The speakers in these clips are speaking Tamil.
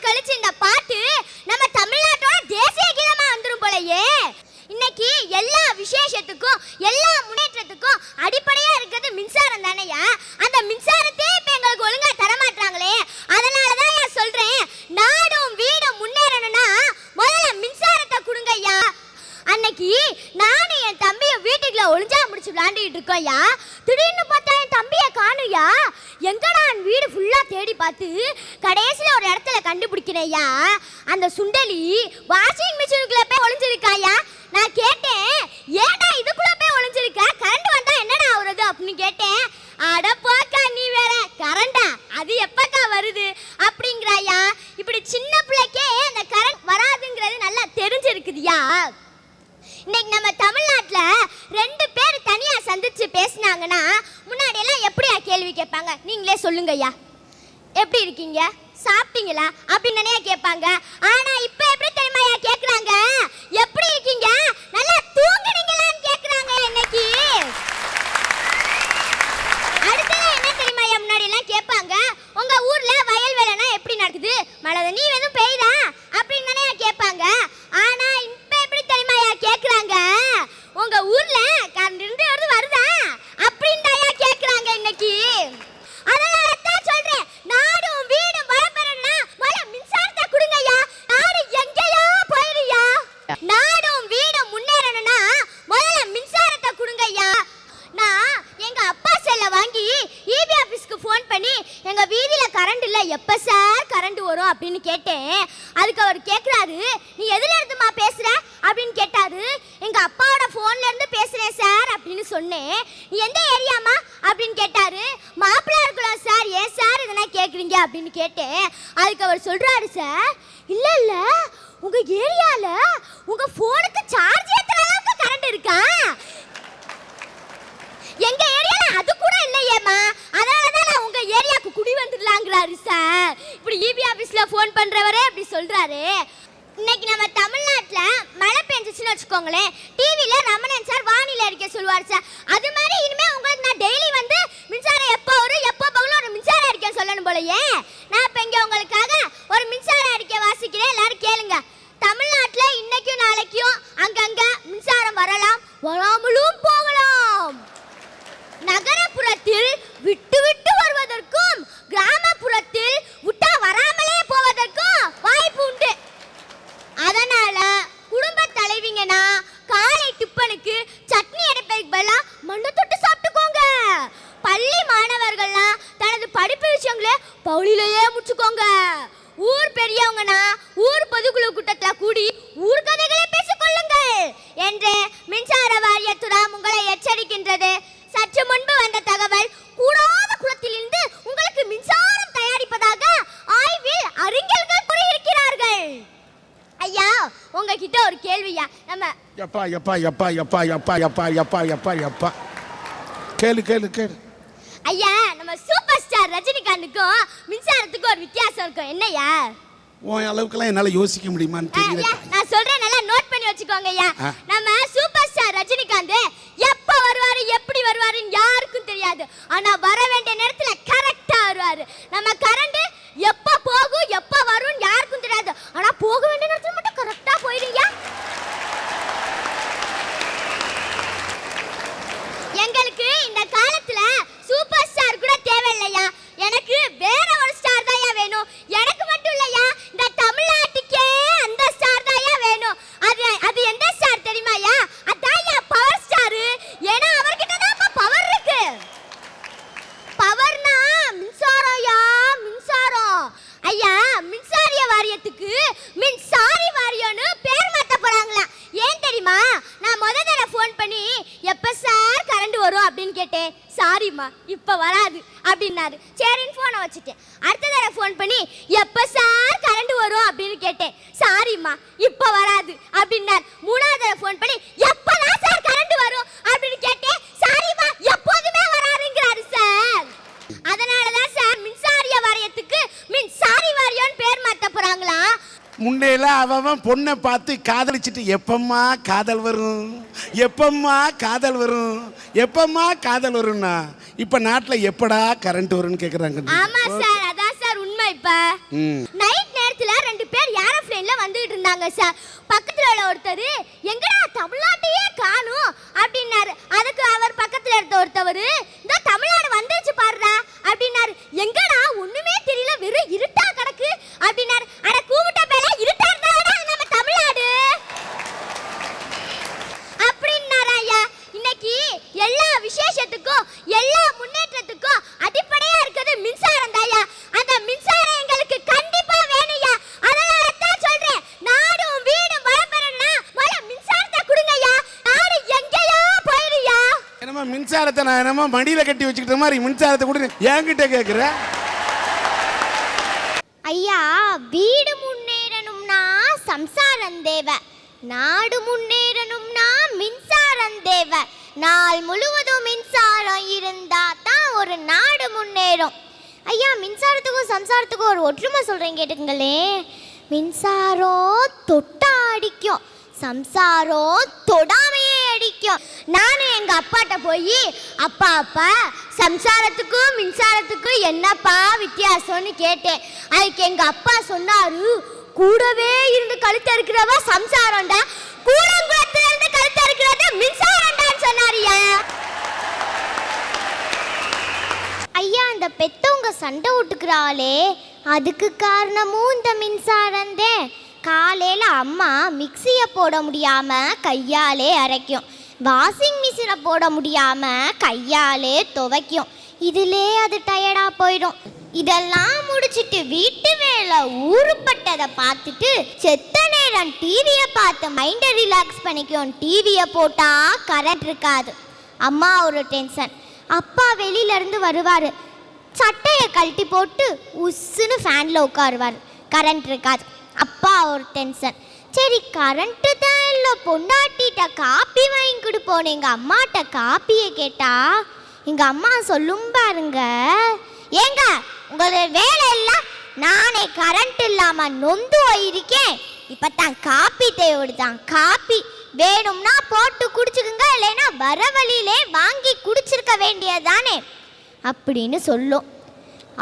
கழிச்சு இந்த பாட்டு நம்ம தமிழ்நாட்டோட தேசிய கீதமா வந்துரும் போலயே. இன்னைக்கு எல்லா விசேஷத்துக்கும் எல்லா முன்னேற்றத்துக்கும் அடிப்படையா இருக்கிறது மின்சாரம் தானையா. அந்த மின்சாரத்தையே இப்ப எங்களுக்கு ஒழுங்கா தரமாட்டாங்களே. அதனாலதான் நான் சொல்றேன், நாடும் வீடும் முன்னேறணும்னா முதல்ல மின்சாரத்தை கொடுங்க ஐயா. அன்னைக்கு நானும் என் தம்பியும் வீட்டுக்குள்ள ஒளிஞ்சா முடிச்சு விளையாண்டுட்டு இருக்கோம் ஐயா. திடீர்னு பார்த்தா என் தம்பியை காணுயா. எங்கடா வீடு ஃபுல்லா தேடி பார்த்து கடைசியில் ஒரு இடத்துல கண்டுபிடிக்கிறேன் ஐயா. அந்த சுண்டலி வாஷிங் மிஷினுக்குள்ள போய் ஒளிஞ்சிருக்காயா. நான் கேட்டேன், ஏடா இதுக்குள்ள போய் ஒளிஞ்சிருக்க, கரண்ட் வந்தா என்னடா ஆகுறது அப்படின்னு கேட்டேன். அட போக்கா நீ வேற, கரண்டா அது எப்பக்கா வருது அப்படிங்கிறாயா. இப்படி சின்ன பிள்ளைக்கே அந்த கரண்ட் வராதுங்கிறது நல்லா தெரிஞ்சிருக்குதுயா. இன்னைக்கு நம்ம தமிழ்நாட்டில் 2 பேர் தனியா சந்திச்சு பேசினாங்கன்னா முன்னாடி எல்லாம் எப்படியா கேள்வி கேட்பாங்க, நீங்களே சொல்லுங்க ஐயா. எப்படி இருக்கீங்க, சாப்பிட்டீங்களா அப்படின்னு நிறைய கேட்பாங்க. ஆனா இப்ப எப்படி தெரியுமாயா கேட்கறாங்க, எப்படி இருக்கீங்க, நல்லா தூங்குனீங்களான்னு கேட்கறாங்க இன்னைக்கு. அடுத்தது என்ன தெரியுமாயா, முன்னாடி எல்லாம் கேட்பாங்க, உங்க ஊர்ல வயல் வேலைனா எப்படி நடக்குது, மழை தண்ணி எதுவும் பெய்யுதா அப்படின்னு நிறைய கேட்பாங்க. ஆனா இப்ப எப்படி தெரியுமாயா கேட்கறாங்க, உங்க ஊர்ல கரண்ட் இருந்து வருதா அப்படின்னு தாயா கேட்கறாங்க இன்னைக்கு. அதனால தான் சொல்றேன், நாடும் வீடும் வளப்பெறணும்னா முதல்ல மின்சாரத்தை கொடுங்கய்யா. நாடு எங்கேயோ போயிருயா. நாடும் வீடும் முன்னேறணும்னா முதல்ல மின்சாரத்தை கொடுங்கய்யா. நான் எங்க அப்பா செல்ல வாங்கி ஈபி ஆபீஸ்க்கு ஃபோன் பண்ணி எங்க வீதியில கரண்ட் இல்ல, எப்ப சார் கரண்ட் வரும் அப்படின்னு கேட்டேன். அதுக்கு அவர் கேட்கிறாரு, நீ எதுல இருந்துமா பேசுற அப்படின்னு கேட்டாரு. எங்க அப்பாவோட போன்ல இருந்து பேசுறேன் சார் அப்படின்னு சொன்னேன். நீ எந்த ஏரியாமா அப்படின்னு கேட்டாரு. மாப்பிள்ளை இருக்கலாம் சார், ஏன் சார் இதெல்லாம் கேட்குறீங்க அப்படின்னு கேட்டேன். அதுக்கு அவர் சொல்றாரு, சார் இல்ல இல்ல உங்க ஏரியால உங்க போனுக்கு சார்ஜ் ஏத்துற அளவுக்கு கரண்ட் இருக்கா, எங்க ஏரியால அது கூட இல்லையேம்மா, அதனாலதான் நான் உங்க ஏரியாவுக்கு குடி வந்துடலாங்கிறாரு சார். இப்படி ஈபி ஆபீஸ்ல போன் பண்றவரே அப்படி சொல்றாரு. இன்னைக்கு நம்ம தமிழ்நாட்டில் மழை பெஞ்சிச்சுன்னு வச்சுக்கோங்களேன், டிவியில ரமணன் சார் வானிலை அறிக்கை சொல்லுவார் சார். அது மாதிரி இனிமே உங்களுக்கு நான் டெய்லி வந்து மின்சாரம் எப்போ வரும் எப்போ போகணும் ஒரு மின்சார அறிக்கை சொல்லணும் போலயே. நான் இப்போ இங்கே உங்களுக்காக ஒரு மின்சார அறிக்கை வாசிக்கிறேன், எல்லாரும் கேளுங்க. தமிழ்நாட்டில் இன்னைக்கும் நாளைக்கும் அங்கங்க மின்சாரம் வரலாம், வராமலும் போகலாம். நகரப்புறத்தில் விட்டு விட்டு வருவதற்கும் கிராமப்புறத்தில் விட்டா வராமலே போவதற்கும் வாய்ப்பு உண்டு. அதனால குடும்ப தலைவிங்கன்னா காலை டிப்பனுக்கு சட்னி அடைப்பதுக்கு பதிலா மண்ணை தொட்டு சாப்பிட்டுக்கோங்க. பள்ளி மாணவர்கள்லாம் தனது படிப்பு விஷயங்களே பவுளிலேயே முடிச்சுக்கோங்க. ஊர் பெரியவங்கன்னா ஊர் பொதுக்குழு கூட்டத்தில் கூடி ஊர் கதைகளை பேசிக்கொள்ளுங்கள் என்று மின்சார வாரியத்துறை உங்களை எச்சரிக்கின்றது. சற்று முன்பு வந்த தகவல், கூடாத குளத்திலிருந்து உங்களுக்கு மின்சாரம் தயாரிப்பதாக ஆய்வில் அறிஞர்கள் கூறியிருக்கிறார்கள். ஐயா உங்ககிட்ட ஒரு கேள்வியா. நம்ம எப்பா எப்பா எப்பா எப்பா எப்பா எப்பா எப்பா எப்பா எப்பா கேளு கேளு கேளு. ஐயா நம்ம சூப்பர் ஸ்டார் ரஜினிகாந்துக்கும் மின்சாரத்துக்கும் ஒரு வித்தியாசம் இருக்கும் என்னையா? உன் அளவுக்குலாம் என்னால யோசிக்க முடியுமான்னு தெரியல. நான் சொல்றேன், நல்லா நோட் பண்ணி வச்சுக்கோங்க ஐயா. நம்ம சூப்பர் ஸ்டார் ரஜினிகாந்த் எப்ப வருவாரு எப்படி வருவாருன்னு யாருக்கும் தெரியாது. ஆனா வர வேண்டிய நேரத்துல கரெக்டா வருவாரு. நம்ம கரண்ட் எப்ப போகும் எப்ப வரும்னு யாருக்கும் தெரியாது. ஆனா போக வேண்டிய நேரத்துல மட்டும் கரெக்டா போயிடுங்க. எங்களுக்கு இந்த காலத்துல சூப்பர் ஸ்டார் கூட தேவையில்லையா, எனக்கு வேற ஒரு ஸ்டார் தாயா வேணும். எனக்கு மட்டும் இல்லையா, இந்த தமிழ்நாட்டுக்கே அந்த ஸ்டார் தாயா வேணும். அது எந்த ஸ்டார் தெரியுமாயா? அதாயா பவர் ஸ்டார். ஏன்னா அவர்கிட்ட தான் பவர் இருக்கு. பவர்னா மின்சாரம்யா, மின்சாரம். ஐயா மின்சாரிய வாரியத்துக்கு மின்சாரி வாரியம்னு பேர் மாத்த போறாங்களா. ஏன் தெரியுமா? நான் முதல் தடவை ஃபோன் பண்ணி எப்ப சார் கரண்ட் வரும் அப்படின்னு கேட்டேன். சாரிம்மா இப்ப வராது அப்படின்னாரு. சரின்னு போனை வச்சுட்டேன். அடுத்த தடவை ஃபோன் பண்ணி எப்ப சார் கரண்ட் வரும் அப்படின்னு கேட்டேன். சாரிம்மா இப்ப வராது அப்படின்னாரு. மூணாவது தடவை ஃபோன் பண்ணி எப்பதான் சார் கரண்ட் வரும் அப்படின்னு கேட்டேன். சாரிம்மா எப்போதுமே வராதுங்கிறாரு சார். அதனாலதான் சார் மின்சாரிய வாரியத்துக்கு மின்சாரி வாரியம்னு பேர் மாத்த போறாங்களா. முன்னையில அவன் பொண்ணை பார்த்து காதலிச்சுட்டு எப்பம்மா காதல் வரும் எப்பம்மா காதல் வரும் எப்பம்மா காதல் வரும்னா இப்ப நாட்டுல எப்படா கரண்ட் வரும்னு கேக்குறாங்க. ஆமா சார், அதான் சார் உண்மை. இப்ப நைட் நேரத்துல லைன்ல வந்துகிட்டு இருந்தாங்க சார். பக்கத்துல உள்ள ஒருத்தர் எங்கடா தமிழ்நாட்டையே காணும் அப்படின்னாரு. அதுக்கு அவர் பக்கத்துல இருந்த ஒருத்தவர் இந்த தமிழ்நாடு வந்துருச்சு பாருடா அப்படின்னாரு. எங்கடா ஒண்ணுமே தெரியல, வெறும் இருட்டா கிடக்கு அப்படின்னாரு. அட கூவிட்ட பேல இருட்டா இருந்தாடா நம்ம தமிழ்நாடு அப்படின்னாரு. ஐயா இன்னைக்கு எல்லா விசேஷத்துக்கும் எல்லா முன்னேற்றத்துக்கும் அடிப்படையா இருக்குது மின்சாரம் தாயா. அந்த மின்சாரம் எங்களுக்கு கண்டிப்பா வேணும்யா. அதனால தான் சொல்றேன், நாடும் வீடும் வளம்பெறணும்னா முதல்ல மின்சாரத்தை கொடுங்கய்யா. நாடு எங்கேயோ போயிருயா. என்னமா மின்சாரத்தை நான் என்னமோ மடியில கட்டி வச்சுக்கிட்ட மாதிரி மின்சாரத்தை கொடுங்க என்கிட்ட கேட்குற? ஐயா வீடு முன்னேறணும்னா சம்சாரம் தேவை, நாடு முன்னேறணும்னா மின்சாரம் தேவை. நாள் முழுவதும் மின்சாரம் இருந்தா தான் ஒரு நாடு முன்னேறும். ஐயா மின்சாரத்துக்கும் சம்சாரத்துக்கும் ஒரு ஒற்றுமை சொல்றேன் கேட்டுங்களே. மின்சாரம் தொட்டா அடிக்கும், சம்சாரம் தொடாமையே அடிக்கும். நானும் எங்க அப்பாட்ட போய் அப்பா சம்சாரத்துக்கும் மின்சாரத்துக்கும் என்னப்பா வித்தியாசம்னு கேட்டேன். அதுக்கு எங்க அப்பா சொன்னாரு, கூடவே இருந்து கழுத்த இருக்கிறவ சம்சாரம்டா, கூடங்குளத்துல இருந்து கழுத்த இருக்கிறது மின்சாரம்டான்னு சொன்னாரியா. ஐயா அந்த பெத்தவங்க சண்டை விட்டுக்கிறாளே அதுக்கு காரணமும் இந்த மின்சாரம் தான். காலையில் அம்மா மிக்சியை போட முடியாமல் கையாலே அரைக்கும், வாஷிங் மிஷினை போட முடியாமல் கையாலே துவைக்கும். இதிலே அது டயர்டாக போயிடும். இதெல்லாம் முடிச்சிட்டு வீட்டு வேலை ஊறுப்பட்டதை பார்த்துட்டு செத்த நேரம் டிவியை பார்த்து மைண்டை ரிலாக்ஸ் பண்ணிக்கும். டிவியை போட்டால் கரண்ட் இருக்காது. அம்மா ஒரு டென்ஷன். அப்பா வெளியிலேருந்து வருவார், சட்டையை கழட்டி போட்டு உஸ்ஸுன்னு ஃபேனில் உட்காருவார், கரண்ட் இருக்காது. அப்பா ஒரு டென்ஷன். சரி கரண்ட்டு தான் இல்லை, பொண்டாட்டிட்ட காப்பி வாங்கி கொடுப்போன்னு எங்கள் அம்மாட்ட காப்பியை கேட்டா எங்கள் அம்மா சொல்லும் பாருங்க, ஏங்க உங்களோட வேலை இல்லை, நானே கரண்ட் இல்லாமல் நொந்து போயிருக்கேன், இப்போ தான் காப்பி தேவைதான், காப்பி வேணும்னா போட்டு குடிச்சுக்குங்க, இல்லைன்னா வர வழியிலே வாங்கி குடிச்சிருக்க வேண்டியதானே அப்படின்னு சொல்லும்.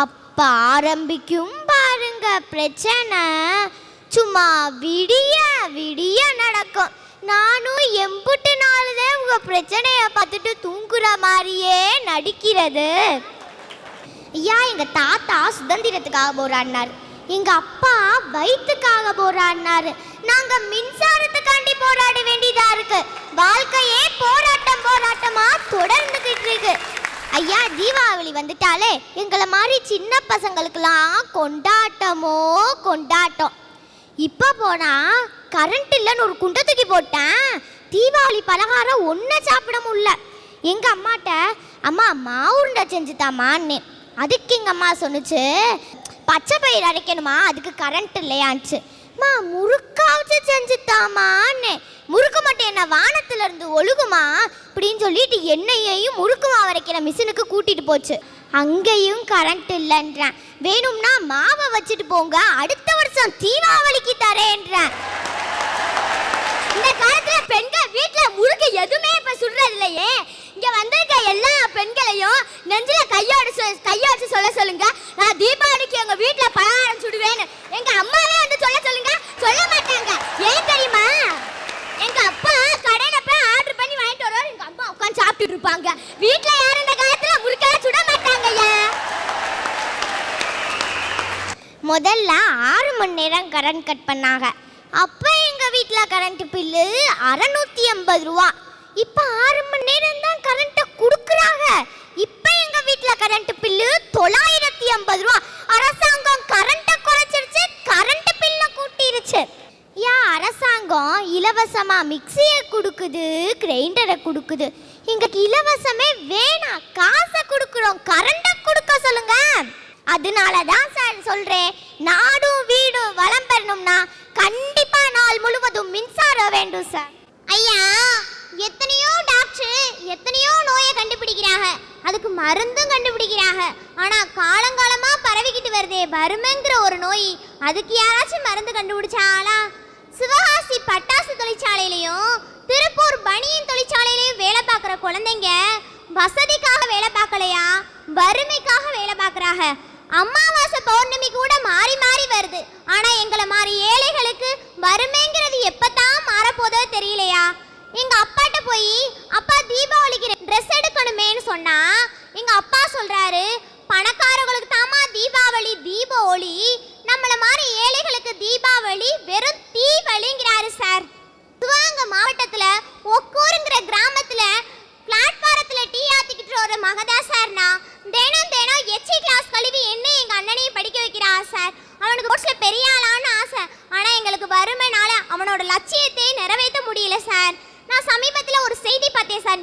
அப்போ ஆரம்பிக்கும் பாருங்க பிரச்சனை. சும்மா விடிய விடிய நடக்கும். நானும் எம்புட்டு நாளுதான் உங்க பிரச்சனையை பார்த்துட்டு தூங்குற மாதிரியே நடிக்கிறது. ஐயா எங்க தாத்தா சுதந்திரத்துக்காக போராடினார், எங்க அப்பா வயிற்றுக்காக போராடினாரு, நாங்க மின்சாரத்துக்காண்டி போராட வேண்டியதா இருக்கு. வாழ்க்கையே போராட்டமா தொடர்ந்துகிட்டு இருக்கு. ஐயா தீபாவளி வந்துட்டாலே எங்களை மாதிரி சின்ன பசங்களுக்கெல்லாம் கொண்டாட்டம். இப்போ போனா கரண்ட் இல்லைன்னு ஒரு குண்டை தூக்கி போட்டேன், தீபாவளி பலகாரம் ஒன்றை சாப்பிட முடியல. எங்கள் அம்மாட்ட அம்மா மாவுருண்டை செஞ்சுதாமான்னு. அதுக்கு எங்கள் அம்மா சொன்னுச்சு, பச்சை பயிர் அரைக்கணுமா, அதுக்கு கரண்ட் இல்லையாச்சு. மா முறுக்காவச்சு செஞ்சுத்தாமான்னு. முறுக்கு மட்டும் என்ன வானத்துல இருந்து ஒழுகுமா அப்படின்னு சொல்லிட்டு என்னையையும் முறுக்கு மாவு அரைக்கிற மிஷினுக்கு கூட்டிட்டு போச்சு. அங்கேயும் கரண்ட் இல்லைன்றேன். வேணும்னா மாவை வச்சுட்டு போங்க, அடுத்த வருஷம் தீபாவளிக்கு தரேன்றேன். இந்த காலத்துல பெண்கள் வீட்டுல முறுக்கு எதுவுமே இப்ப சுடுறது இல்லையே. இங்க வந்திருக்க எல்லா பெண்களையும் நெஞ்சில கையோடு சொல்ல சொல்லுங்க, நான் தீபாவளிக்கு எங்க வீட்டுல பலகாரம் சுடுவேன்னு. எங்க அம்மாவே வந்து சொல்லுங்க, சொல்ல மாட்டாங்க. ஏன் தெரியுமா, எங்க அப்பா கடையில போய் ஆர்டர் பண்ணி வாங்கிட்டு வருவாரு, எங்க அம்மா உட்காந்து சாப்பிட்டு இருப்பாங்க. வீட்டுல யாரும் இந்த காலத்துல முறுக்கெல்லாம் சுட மாட்டாங்கய்யா. முதல்ல 6 மணி நேரம் கரண்ட் கட் பண்ணாங்க. அப்போ எங்கள் வீட்டில் கரண்ட் பில்லு 680 ரூபா. இப்போ 6 மணி நேரம் தான் கரண்ட்டை கொடுக்குறாங்க. இப்போ எங்கள் வீட்டில் கரண்ட் பில்லு 980 ரூபா. அரசாங்கம் கரண்ட்டை குறைச்சிருச்சு, கரண்ட் பில்லை கூட்டிருச்சு. அரசாங்கம் இலவசமாக மிக்சியை கொடுக்குது, கிரைண்டரை கொடுக்குது. எங்களுக்கு இலவசமே வேணாம், காசை கொடுக்குறோம், கரண்ட்டை கொடுக்க சொல்லுங்க. அதனால தான் சார் சொல்கிறேன், நாடும் வீடும் வளம் பெறணும்னா கண்டிப்பா நாள் முழுவதும் மின்சாரம் வேண்டும் சார். ஐயா எத்தனையோ டாக்டர் எத்தனையோ நோயை கண்டுபிடிக்கிறாங்க, அதுக்கு மருந்தும் கண்டுபிடிக்கிறாங்க. ஆனா காலங்காலமா பரவிக்கிட்டு வருதே வறுமைங்கிற ஒரு நோய், அதுக்கு யாராச்சும் மருந்து கண்டுபிடிச்சாங்களா? சிவகாசி பட்டாசு தொழிற்சாலையிலையும் திருப்பூர் பனியன் தொழிற்சாலையிலையும் வேலை பார்க்குற குழந்தைங்க வசதிக்காக வேலை பார்க்கலையா, வறுமைக்காக வேலை பார்க்குறாங்க. அமாவாசை பௌர்ணமி கூட மாறி மாறி வருது, ஆனா எங்களை மாதிரி ஏழைகளுக்கு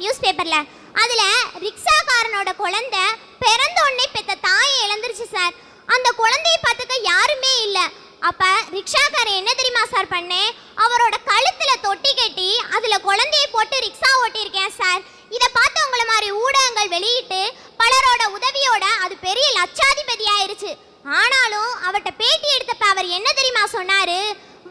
நியூஸ் பேப்பர்ல. அதுல ரிக்ஷாக்காரனோட குழந்தை பிறந்த உடனே பெத்த தாயை இழந்துருச்சு சார். அந்த குழந்தையை பார்த்துக்க யாருமே இல்ல. அப்ப ரிக்ஷாக்காரன் என்ன தெரியுமா சார் பண்ணேன்? அவரோட கழுத்துல தொட்டி கட்டி அதுல குழந்தையை போட்டு ரிக்ஷா ஓட்டியிருக்கேன் சார். இதை பார்த்து உங்களை மாதிரி ஊடகங்கள் வெளியிட்டு பலரோட உதவியோட அது பெரிய லட்சாதிபதி ஆயிருச்சு. ஆனாலும் அவர்கிட்ட பேட்டி எடுத்தப்ப அவர் என்ன தெரியுமா சொன்னாரு?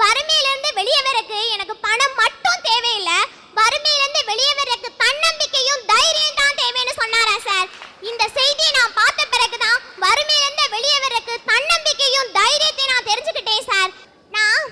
வறுமையிலிருந்து வெளியே வரக்கு எனக்கு பணம் மட்டும் தேவையில்லை, வறுமையிலிருந்து வெளியே வரக்கு தன்னம்பிக்கையும் தைரியம் தான் தேவைன்னு சொன்னாரா சார். இந்த செய்தியை நான் பார்த்த பிறகுதான் வறுமையிலிருந்து வெளியே வரக்கு தன்னம்பிக்கையும் தைரியத்தை நான் தெரிஞ்சுக்கிட்டேன் சார். நான்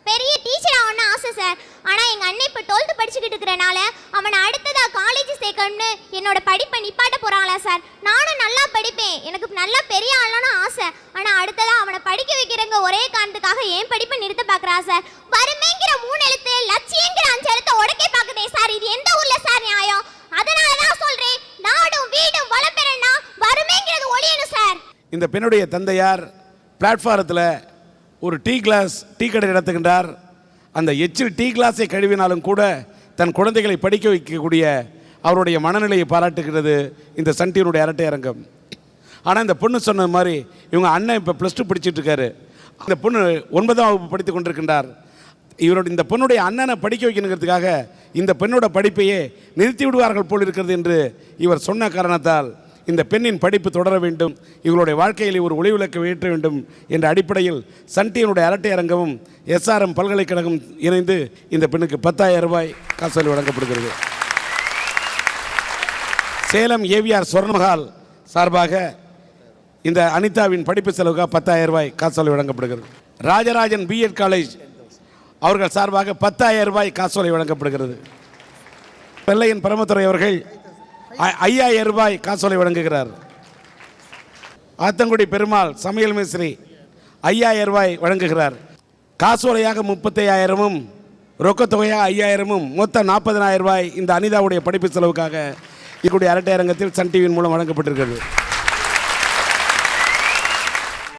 பெரிய டீச்சர் ஆகணும்னு ஆசை சார். ஆனா எங்க அண்ணன் இப்ப 12th படிச்சுக்கிட்டு இருக்கிறனால அவனை அடுத்ததா காலேஜ் சேர்க்கணும்னு என்னோட படிப்பை நிப்பாட்ட போறாங்களா சார். நானும் நல்லா படிப்பேன், எனக்கு நல்லா பெரிய ஆளணும்னு ஆசை. ஆனா அடுத்ததா அவனை படிக்க வைக்கிறங்க ஒரே காரணத்துக்காக என் படிப்பை நிறுத்த பாக்குறா சார். வறுமைங்கிற 3 எழுத்து, லட்சியங்கிற 5 எழுத்தை உடக்கே பாக்குதே சார். இது எந்த ஊர்ல சார் நியாயம்? அதனாலதான் சொல்றேன், நாடும் வீடும் வளம் பெறனா வறுமைங்கிறது ஒழியணும் சார். இந்த பெண்ணுடைய தந்தையார் பிளாட்ஃபாரத்தில் ஒரு டீ கடை நடத்துகின்றார். அந்த எச்சில் டீ கிளாஸை கழுவினாலும் கூட தன் குழந்தைகளை படிக்க வைக்கக்கூடிய அவருடைய மனநிலையை பாராட்டுகிறது இந்த சன் டிவியினுடைய அரட்டை அரங்கம். ஆனால் இந்த பொண்ணு சொன்னது மாதிரி இவங்க அண்ணன் இப்போ +2 படிச்சுட்டு இருக்காரு. அந்த பொண்ணு 9ஆம் வகுப்பு படித்து கொண்டிருக்கின்றார். இந்த பொண்ணுடைய அண்ணனை படிக்க வைக்கணுங்கிறதுக்காக இந்த பெண்ணோட படிப்பையே நிறுத்தி விடுவார்கள் போல் இருக்கிறது என்று இவர் சொன்ன காரணத்தால் இந்த பெண்ணின் படிப்பு தொடர வேண்டும், இவர்களுடைய வாழ்க்கையில் ஒரு ஒளிவிளக்கு ஏற்ற வேண்டும் என்ற அடிப்படையில் சன் டிவியினுடைய அரட்டை அரங்கமும் SRM பல்கலைக்கழகம் இணைந்து இந்த பெண்ணுக்கு 10,000 ரூபாய் காசோலை வழங்கப்படுகிறது. சேலம் AVR சொர்ணமஹால் சார்பாக இந்த அனிதாவின் படிப்பு செலவுக்காக 10,000 ரூபாய் காசோலை வழங்கப்படுகிறது. ராஜராஜன் B.Ed காலேஜ் அவர்கள் சார்பாக 10,000 ரூபாய் காசோலை வழங்கப்படுகிறது. பெல்லையன் பரமத்துறை அவர்கள் 5,000 ரூபாய் காசோலை வழங்குகிறார். ஆத்தங்குடி பெருமாள் சமையல் மேஸ்திரி 5,000 ரூபாய் வழங்குகிறார். காசோலையாக 35,000ம் ரொக்கத்தொகையாக 5,000ம் மொத்தம் 40,000 ரூபாய் இந்த அனிதாவுடைய படிப்பு செலவுக்காக இவருடைய அரட்டை அரங்கத்தில் சன் டிவியின் மூலம் வழங்கப்பட்டிருக்கிறது.